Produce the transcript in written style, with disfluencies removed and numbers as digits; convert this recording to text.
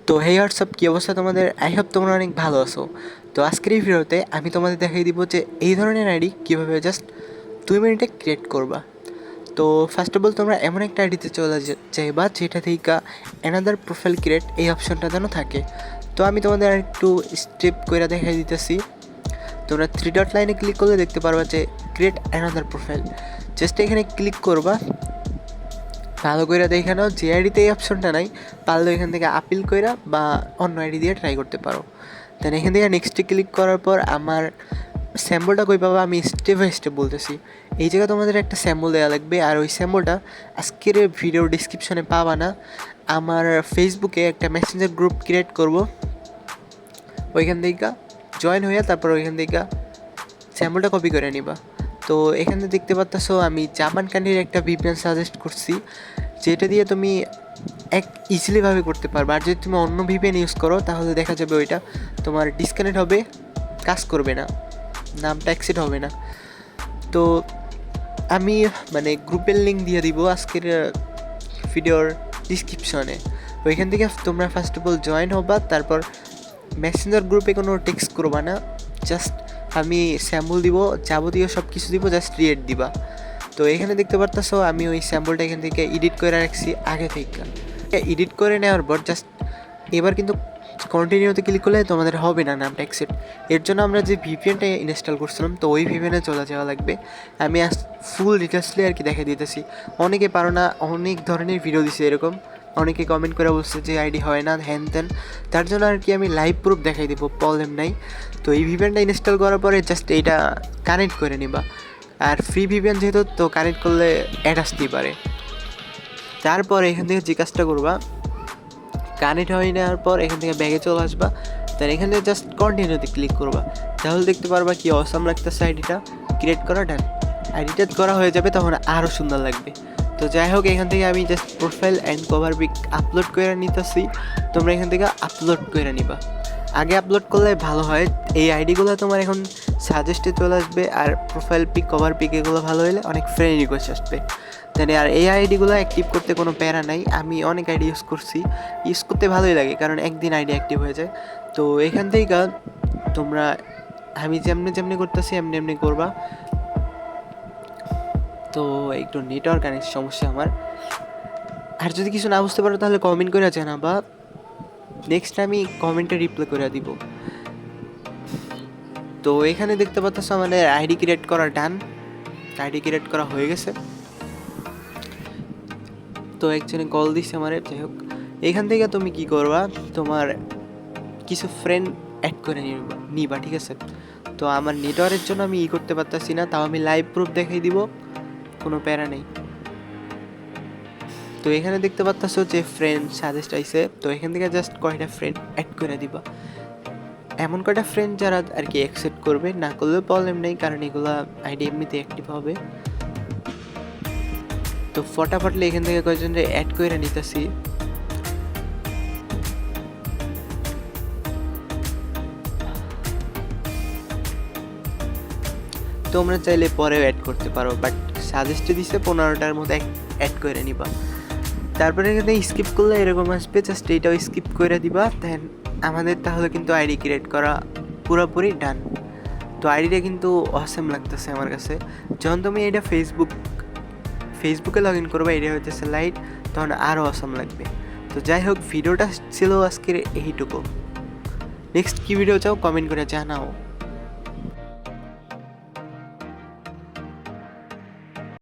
তো হে হোয়াটসঅ্যাপ, কী অবস্থা তোমাদের? আই হোপ তোমরা অনেক ভালো আছো। তো আজকের এই ভিডিওতে আমি তোমাদের দেখাই দিব যে এই ধরনের আইডি কীভাবে জাস্ট 2 মিনিটে ক্রিয়েট করবা। তো ফার্স্ট অফ অল তোমরা এমন একটা আইডিতে চলে যাইবা যেটা থেকে অ্যানাদার প্রোফাইল ক্রিয়েট এই অপশনটা যেন থাকে। তো আমি তোমাদের একটু স্টেপ করে দেখাই দিতেছি। তোমরা 3 ডট লাইনে ক্লিক করলে দেখতে পারবা যে ক্রিয়েট অ্যানাদার প্রোফাইল। জাস্ট এখানে ক্লিক করবা, ভালো করে দেখে নাও যে আইডিতে এই অপশনটা নাই, পারলে এখান থেকে আপিল কইরা বা অন্য আইডি দিয়ে ট্রাই করতে পারো। দেন এখান থেকে নেক্সটে ক্লিক করার পর আমার স্যাম্বলটা কই পাবা আমি স্টেপ বাই স্টেপ বলতেছি। এই জায়গায় তোমাদের একটা স্যাম্বল দেওয়া লাগবে, আর ওই স্যাম্বলটা আজকের ভিডিও ডিসক্রিপশনে পাবা না। আমার ফেসবুকে একটা মেসেঞ্জার গ্রুপ ক্রিয়েট করব, ওইখান থেকে জয়েন হয়ে তারপর ওইখান থেকে স্যাম্বলটা কপি করে নিবা। তো এখানে দেখতে পাচ্ছ আমি জাপান কান্ট্রির একটা ভিপিএন সাজেস্ট করছি, যেটা দিয়ে তুমি ইজিলিভাবে করতে পারবে। আর যদি তুমি অন্য ভিপিএন ইউজ করো তাহলে দেখা যাবে ওইটা তোমার ডিসকানেক্ট হবে, কাজ করবে না, নামটা অ্যাক্সেপ্ট হবে না। তো আমি গ্রুপের লিঙ্ক দিয়ে দিব আজকের ভিডিওর ডিসক্রিপশনে। ওইখান থেকে তোমরা ফার্স্ট অফ অল জয়েন হবা, তারপর মেসেঞ্জার গ্রুপে কোনো টেক্সট করবা না, জাস্ট আমি স্যাম্পল দিব, যাবতীয় সব কিছু দিব, জাস্ট ক্রিয়েট দিবা। তো এখানে দেখতে পারতেছো আমি ওই স্যাম্পলটা এখান থেকে এডিট করে রাখছি আগে থেকে। এডিট করে নেওয়ার পর জাস্ট এবার কিন্তু কন্টিনিউতে ক্লিক করলে তোমাদের হবে না নামটা অ্যাকসেপ্ট। এর জন্য আমরা যে ভিপিএনটা ইনস্টল করছিলাম তো ওই ভিপিএনে চলে যাওয়া লাগবে। আমি ফুল ডিটেলসলি আর কি দেখে দিতেছি। অনেকে পারো না, অনেক ধরনের ভিডিও দিছে এরকম, অনেকে কমেন্ট করে বলছে যে আইডি হয় না হ্যান ত্যান, তার জন্য আর কি আমি লাইভ প্রুফ দেখাই দেবো, প্রবলেম নাই। তো এই ভিপিএনটা ইনস্টল করার পরে জাস্ট এইটা কানেক্ট করে নিবা। আর ফ্রি ভিপিএন যেহেতু, তো কানেক্ট করলে অ্যাড আসতেই পারে। তারপর এখান থেকে যে কাজটা করবা, কানেক্ট হয়ে নেওয়ার পর এখান থেকে ব্যাগে চলে আসবা, তার এখান থেকে জাস্ট কন্টিনিউতে ক্লিক করবা। তাহলে দেখতে পারবা কি অসাম লাগতেছে, আইডিটা ক্রিয়েট করা ডান। আইডিটা করা হয়ে যাবে তখন আরও সুন্দর লাগবে। তো যাই হোক, এখান থেকে আমি just profile and cover pick upload করে নিতেছি, তোমরা এখান থেকে আপলোড করে নিবা। আগে আপলোড করলে ভালো হয়, এই আইডিগুলো তোমার এখন সাজেস্টে চলে আসবে। আর প্রোফাইল পিক, কভার পিক এগুলো ভালো হলে অনেক ফ্রেন্ড রিকোয়েস্ট আসবে। দেন আর এই আইডিগুলো অ্যাক্টিভ করতে কোনো প্যারা নাই, আমি অনেক আইডি ইউজ করছি, ইউজ করতে ভালোই লাগে কারণ একদিন আইডি অ্যাক্টিভ হয়ে যায়। তো এখান থেকে তোমরা আমি যেমনি করতেছি এমনি করবা। তো একটু নেটওয়ার্ক কানেক্ট সমস্যা আমার, আর যদি কিছু না বুঝতে পারো তাহলে কমেন্ট করে জানাবা, নেক্সট আমি কমেন্টে রিপ্লাই করে দিব। তো এখানে দেখতে পাচ্ছ আমাদের আইডি ক্রিয়েট করা ডান, আইডি ক্রিয়েট করা হয়ে গেছে। তো একজনে কল দিচ্ছে আমার, যাই হোক এখান থেকে তুমি কি করবা, তোমার কিছু ফ্রেন্ড অ্যাড করে নিবা, ঠিক আছে। তো আমার নেটওয়ার্কের জন্য আমি করতে পারতেছি না, তাও আমি লাইভ প্রুফ দেখাই দিব, কোনো প্যারা নেই। তো এখানে দেখতে পাচ্ছ যে ফ্রেন্ড সাজেস্ট আইছে, তো এখান থেকে জাস্ট কয়টা ফ্রেন্ড অ্যাড করে দিবা, এমন কয়টা ফ্রেন্ড যারা আর কি অ্যাকসেপ্ট করবে, না করলেও প্রবলেম নেই কারণ এগুলো আইডি এমনিতে অ্যাক্টিভ হবে। তো ফটাফটলি এখান থেকে কয়েকজনকে অ্যাড করে নিতেছি। তোমরা চাইলে পরেও অ্যাড করতে পারো, বাট সাজেস্টে দিছে 15টার মধ্যে অ্যাড করে নিবা। তারপরে এখানে স্কিপ করলে এরকম আসবে, জাস্ট এইটাও স্কিপ করে দিবা। দেন আমাদের তাহলে কিন্তু আইডি ক্রিয়েট করা পুরোপুরি ডান। তো আইডিটা কিন্তু অসাম লাগতেছে আমার কাছে। যখন তুমি এটা ফেসবুকে লগ ইন করবে, এটা হইতেছে লাইট, তখন আরও অসাম লাগবে। তো যাই হোক, ভিডিওটা ছিল আজকের এইটুকু। নেক্সট কী ভিডিও চাও কমেন্ট করে জানাও।